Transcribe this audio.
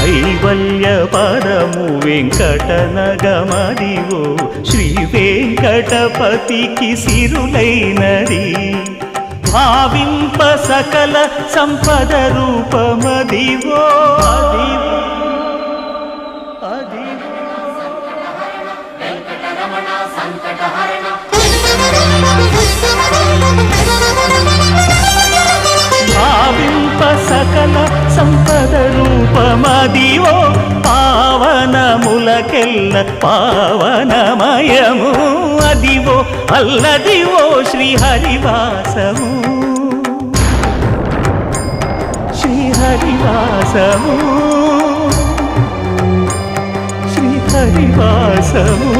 కైవల్య పదము వెంకటనగమదివో శ్రీ వెంకటపతికి సిరులైనది భావింప సకల సంపద రూపమదివో భావింప సకల సంపద రూపమదివో పావనములకెల్ల పావనమయము అదివో అల్లదివో శ్రీహరివాసము శ్రీహరివాసము శ్రీహరివాసము